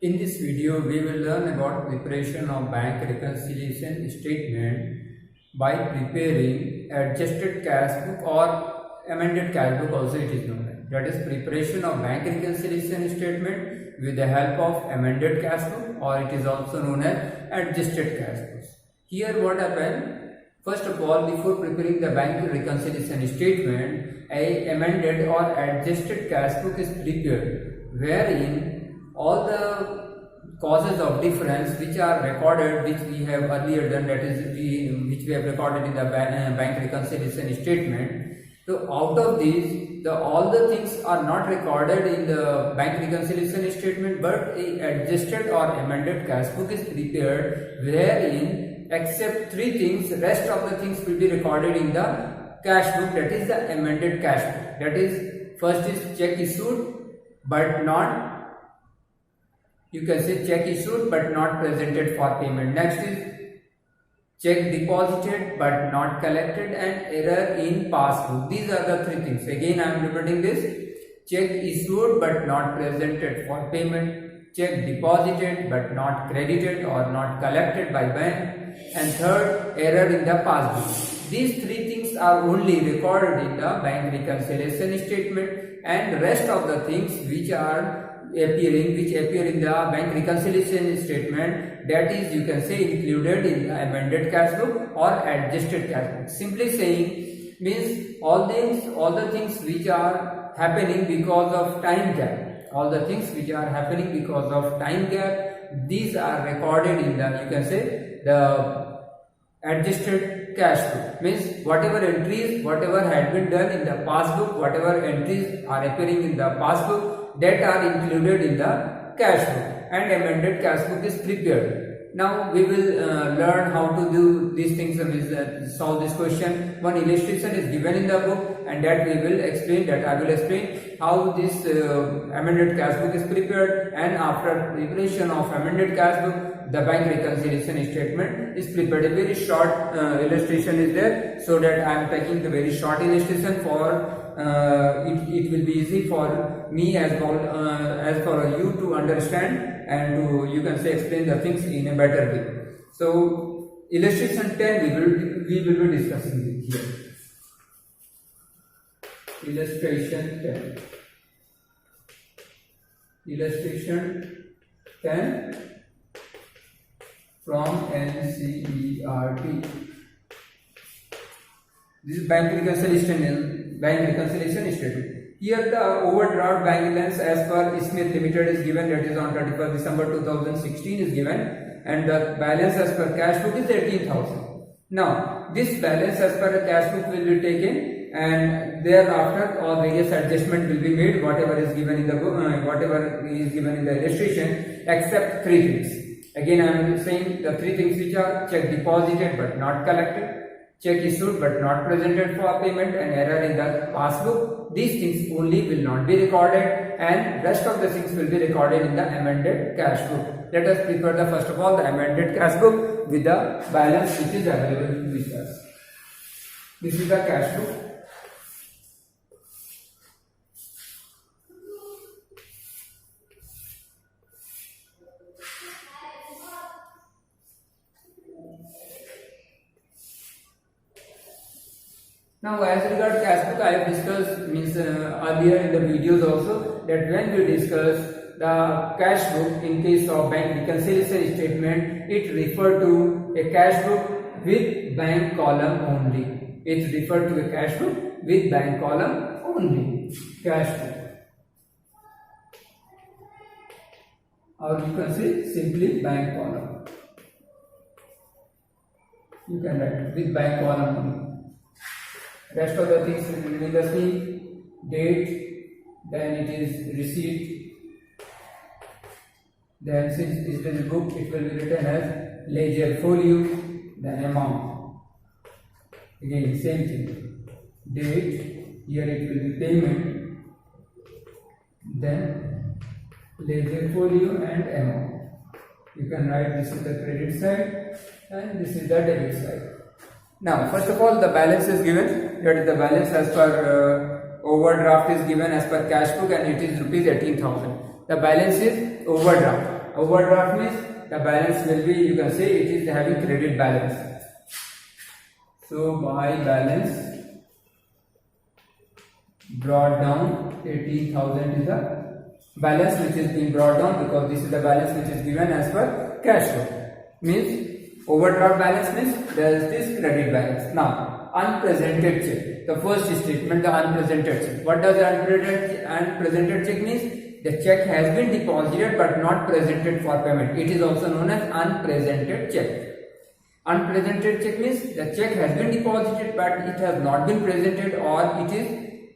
In this video, we will learn about preparation of bank reconciliation statement by preparing adjusted cash book or amended cash book also it is known as. That is preparation of bank reconciliation statement with the help of amended cash book, or it is also known as adjusted cash books. Here what happened? First of all, before preparing the bank reconciliation statement, a amended or adjusted cash book is prepared, wherein all the causes of difference which are recorded, which we have earlier done, that is which we have recorded in the bank reconciliation statement. So out of these, all the things are not recorded in the bank reconciliation statement, but a adjusted or amended cash book is prepared, wherein except three things, rest of the things will be recorded in the cash book, that is the amended cash book. That is, first is check issued but not, you can say check issued but not presented for payment. Next is check deposited but not collected, and error in passbook. These are the three things. Again I am repeating this: check issued but not presented for payment, check deposited but not credited or not collected by bank, and third, error in the passbook. These three things are only recorded in the bank reconciliation statement, and rest of the things which appear in the bank reconciliation statement, that is, you can say, included in the amended cash book or adjusted cash book. Simply saying means all the things which are happening because of time gap, these are recorded in the, you can say, the adjusted cash book. Means whatever entries, whatever had been done in the passbook, whatever entries are appearing in the passbook, that are included in the cash book, and amended cash book is prepared. Now we will learn how to do these things, solve this question. One illustration is given in the book, and that we will explain, that I will explain how this amended cash book is prepared, and after preparation of amended cash book, the bank reconciliation statement is prepared. A very short illustration is there, so that I am taking the very short illustration for it will be easy for me as well as for you to understand and to, you can say, explain the things in a better way. So illustration 10 we will be discussing it here. Illustration 10 from NCERT. This is bank reconciliation statement. Here the overdraft bank balance as per Smith Limited is given, that is on 31st December 2016 is given, and the balance as per cash book is 18,000. Now this balance as per the cash book will be taken, and thereafter all various adjustment will be made, whatever is given in the book, whatever is given in the illustration, except three things. Again I am saying the three things which are check deposited but not collected, check issued but not presented for payment, and error in the passbook. These things only will not be recorded, and rest of the things will be recorded in the amended cash book. Let us prepare the first of all the amended cash book with the balance which is available with us. This is the cash book. Now as regards cash book, I have discussed earlier in the videos also, that when we discuss the cash book in case of bank reconciliation statement, it referred to a cash book with bank column only. It referred to a cash book with bank column only. Cash book, or you can say simply bank column. You can write with bank column only. Rest of the things will remain the same. Date, then it is receipt, then since it is book, it will be written as ledger folio, then amount. Again same thing. Date, here it will be payment, then ledger folio and amount. You can write this is the credit side and this is the debit side. Now first of all the balance is given, that is the balance as per overdraft is given as per cash book, and it is rupees 18,000. The balance is overdraft. Overdraft means the balance will be, you can say it is having credit balance. So by balance brought down, 18,000 is the balance which is being brought down, because this is the balance which is given as per cash flow. Means overdraft balance means there is this credit balance. Now unpresented check, the first statement, the unpresented check. What does unpresented check means? The check has been deposited but not presented for payment. It is also known as unpresented check. Unpresented check means the check has been deposited but it has not been presented, or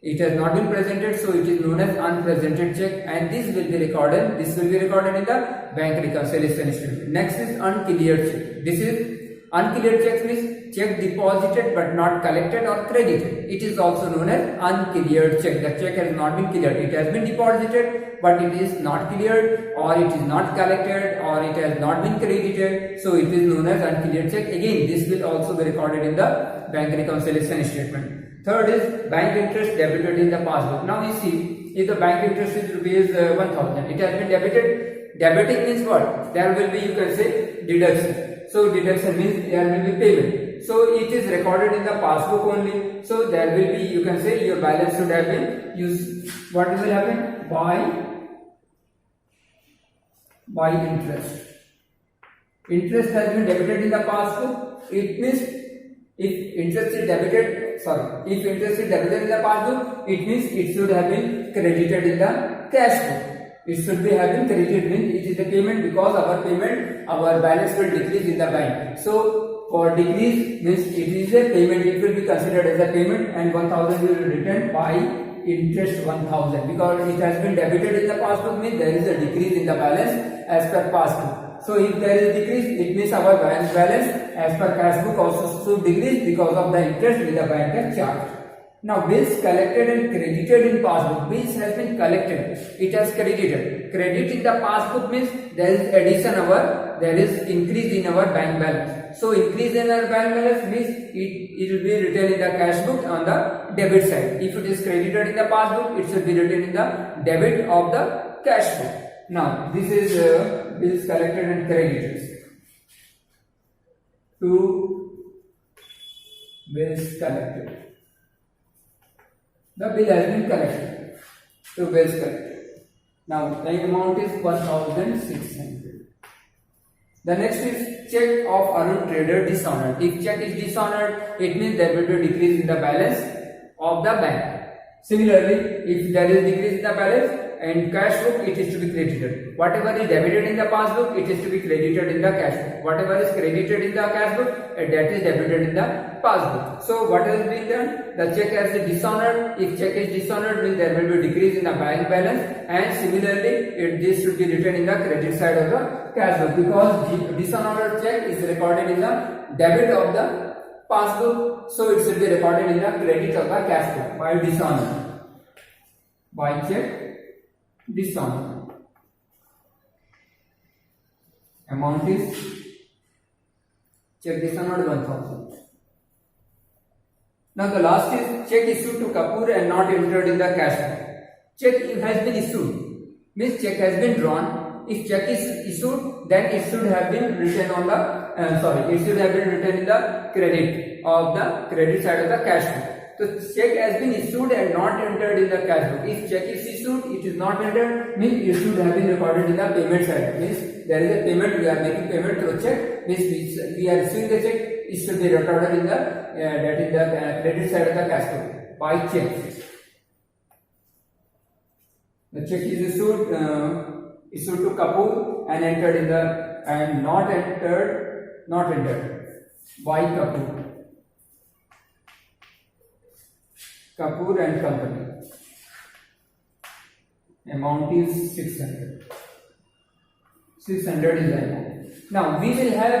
it has not been presented, so it is known as unpresented check, and this will be recorded in the bank reconciliation statement. Next is uncleared check. This is uncleared check means check deposited but not collected or credited. It is also known as uncleared check. The check has not been cleared. It has been deposited but it is not cleared, or it is not collected, or it has not been credited, so it is known as uncleared check. Again, this will also be recorded in the bank reconciliation statement. Third is bank interest debited in the passbook. Now you see, if the bank interest is rupees 1000, it has been debited. Debiting means what? There will be, you can say, deduction. So deduction means there will be payment. So it is recorded in the passbook only. So there will be, you can say, your balance should have been used. What will happen? By interest. Interest has been debited in the passbook. It means if interest is debited in the passbook, it means it should have been credited in the cash book. It should be having credited means it is a payment, because our balance will decrease in the bank. So for decrease means it is a payment, it will be considered as a payment, and 1000 will be returned by interest 1000, because it has been debited in the passbook means there is a decrease in the balance as per passbook. So if there is decrease, it means our balance as per cash book also should decrease because of the interest which the bank has charged. Now bills collected and credited in passbook. Bills has been collected, it has credited. Credit in the passbook means there is there is increase in our bank balance. So increase in our bank balance means it will be written in the cash book on the debit side. If it is credited in the passbook, it should be written in the debit of the cash book. Now this is bills collected and credited. Two bills collected. The bill has been collected. Two bills collected. Now the amount is 1600. The next is check of Arun trader dishonored. If check is dishonored, it means there will be a decrease in the balance of the bank. Similarly, if there is decrease in the balance and cash book, it is to be credited. Whatever is debited in the passbook, it is to be credited in the cash book. Whatever is credited in the cash book, that is debited in the passbook. So what has been done? The check has been dishonored. If check is dishonored, means there will be a decrease in the bank balance, and similarly, this should be written in the credit side of the cash book, because dishonored check is recorded in the debit of the passbook, so it should be recorded in the credit of the cash book by dishonored. By check dishonored. Amount is check dishonored 1000. Now the last is check issued to Kapoor and not entered in the cash book. Check has been issued means check has been drawn. If check is issued, then it should have been written on the it should have been written in the credit of the credit side of the cash book. So check has been issued and not entered in the cash book. If check is issued, it is not entered, means it should have been recorded in the payment side. Means there is a payment, we are making payment through check, means we are issuing the check, it should be recorded in the credit side of the cash book by check. The check is issued to Kapoor and entered in the and not entered by Kapoor. Kapoor and Company. Amount is 600. 600 is the amount. Now we will have,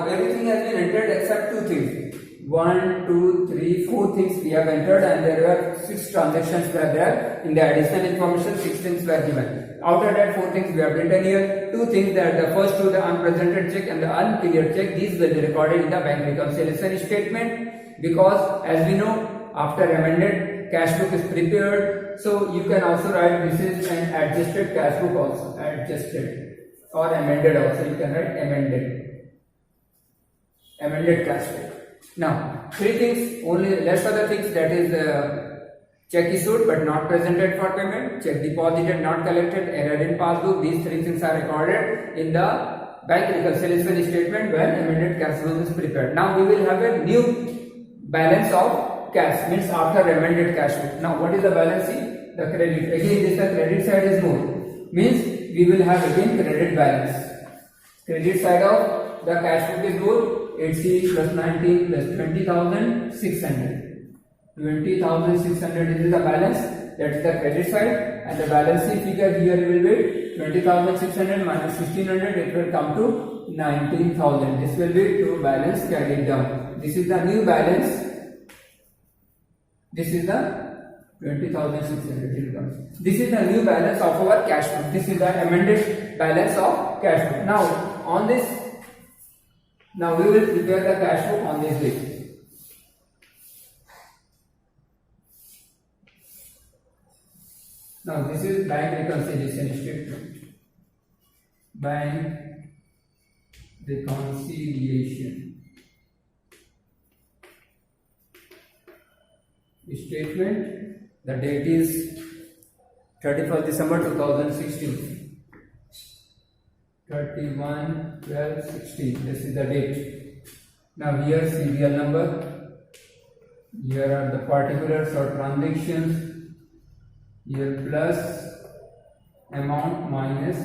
everything has been entered except two things. 1, 2, 3, 4 things we have entered, and there were 6 transactions were there. In the additional information, 6 things were given. Out of that, 4 things we have written here. 2 things, that the first 2, the unpresented check and the uncleared check, these will be recorded in the bank reconciliation statement, because as we know, after amended cash book is prepared, so you can also write this is an adjusted cash book also, adjusted. or amended also, you can write amended cash book. Now, three things, only rest of the things, that is check issued but not presented for payment, check deposited not collected, error in passbook. These three things are recorded in the bank reconciliation statement when amended cash book is prepared. Now we will have a new balance of cash, means after amended cash book. Now what is the balance sheet? The credit. Again, this the credit side is more, means we will have again credit balance. Credit side of the cash book is more. 80 plus 19 plus 20,600. 20,600 is the balance, that is the credit side, and the balance sheet figure here will be 20,600 minus 1,600, it will come to 19,000. This will be to balance carried down. This is the new balance. This is the 20,600 income. This is the new balance of our cash book. This is the amended balance of cash book. Now on this, now we will prepare the cash book on this basis. Now this is bank reconciliation statement. Bank reconciliation statement. The date is 31st December 2016. 31/12/16. This is the date. Now here serial number. Here are the particulars or transactions. Here plus amount minus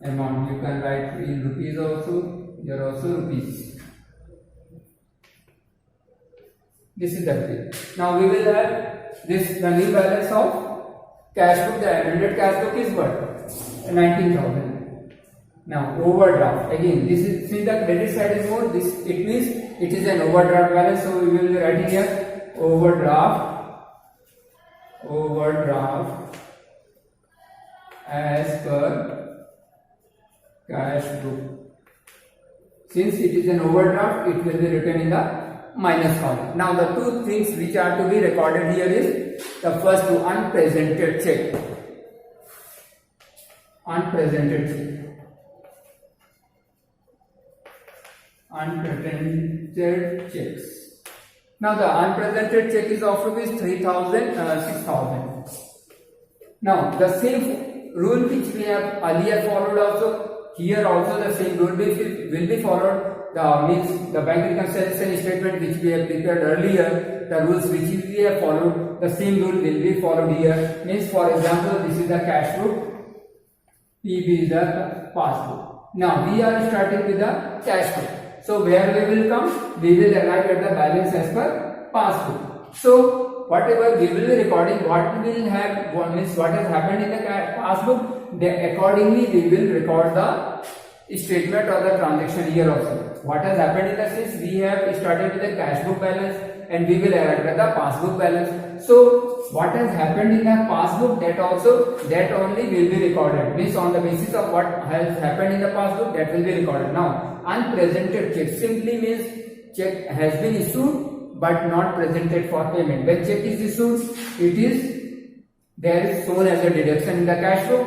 amount. You can write in rupees also. Here also rupees. This is the date. Now we will have this, the new balance of cash book. The amended cash book is what? 19,000. Now overdraft, again this is, since the credit side is more, this it means it is an overdraft balance, so we will be writing here overdraft as per cash book. Since it is an overdraft, it will be written in the minus column. Now the two things which are to be recorded here is the first two, unpresented check. Unpresented check. Unpresented checks. Now the unpresented check is of rupees 3,000, 6,000. Now the same rule which we have earlier followed also, here also the same rule will be followed. The means the bank reconciliation statement which we have prepared earlier, the rules which we have followed, the same rule will be followed here. Means for example, this is the cash book, PB is the passbook. Now we are starting with the cash book. So where we will come? We will arrive at the balance as per passbook. So whatever we will be recording, what will have, means what has happened in the passbook, accordingly we will record the statement or the transaction here also. What has happened in the sense, we have started with the cash book balance and we will arrive at the passbook balance. So what has happened in the passbook, that only will be recorded. Means on the basis of what has happened in the passbook, that will be recorded. Now unpresented check simply means check has been issued but not presented for payment. When check is issued, there is shown as a deduction in the cash book,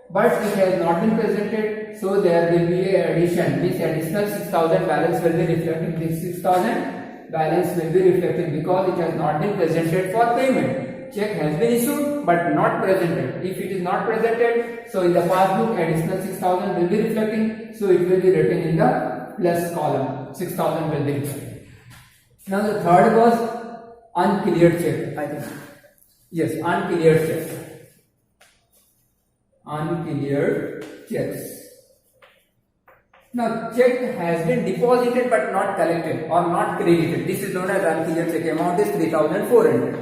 but it has not been presented, so there will be a addition. This additional 6,000 balance will be reflected. This 6,000 balance will be reflected because it has not been presented for payment. Check has been issued but not presented. If it is not presented, so in the passbook additional 6,000 will be reflecting, so it will be written in the plus column. 6,000 will be reflected. Now the third was uncleared check, I think. Yes, uncleared check. Uncleared checks. Now check has been deposited but not collected or not credited. This is known as uncleared check. Amount is 3,400.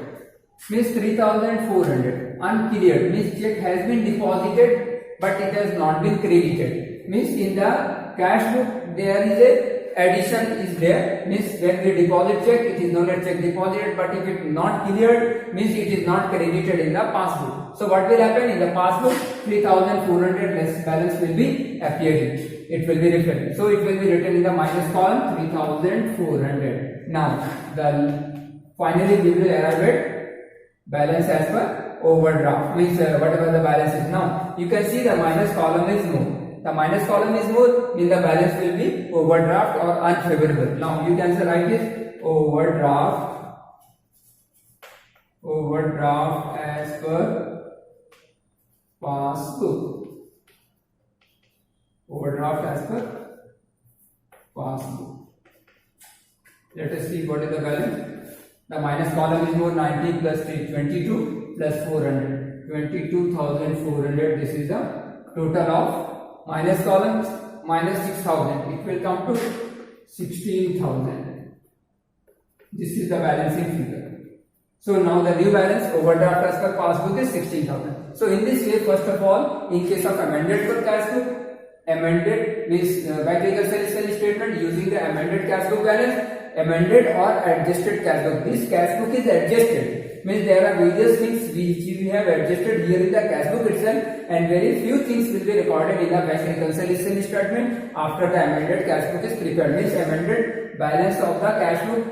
Means 3,400. Uncleared means check has been deposited but it has not been credited. Means in the cash book there is a addition is there. Means when we deposit check, it is known as check deposited, but if it is not cleared, means it is not credited in the passbook. So what will happen in the passbook? 3,400 less balance will be appearing. It will be reflected. So it will be written in the minus column 3,400. Now finally we will arrive at balance as per overdraft. Means whatever the balance is. Now you can see the minus column is more. The minus column is more, means the balance will be overdraft or unfavorable. Now you can write this overdraft as per passbook. Overdraft as per passbook. Let us see what is the balance. The minus column is more, 90 plus 3, 22 plus 400, 22,400. This is the total of minus columns minus 6,000. It will come to 16,000. This is the balancing figure. So now the new balance overdraft as per passbook is 16,000. So in this way, first of all, in case of amended cash book, amended means bank reconciliation statement using the amended cash book balance, amended or adjusted cash book. This cash book is adjusted, means there are various things which we have adjusted here in the cash book itself, and very few things will be recorded in the bank reconciliation statement after the amended cash book is prepared. Means amended balance of the cash book,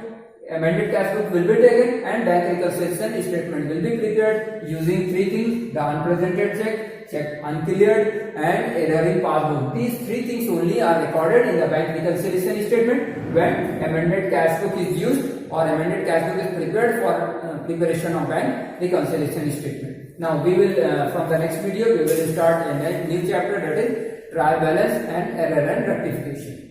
amended cash book will be taken and bank reconciliation statement will be prepared using three things: the unpresented check uncleared, and error in passbook. These three things only are recorded in the bank reconciliation statement when amended cash book is used or amended cash book is prepared for preparation of bank reconciliation statement. Now we will from the next video we will start a new chapter, that is trial balance and error and rectification.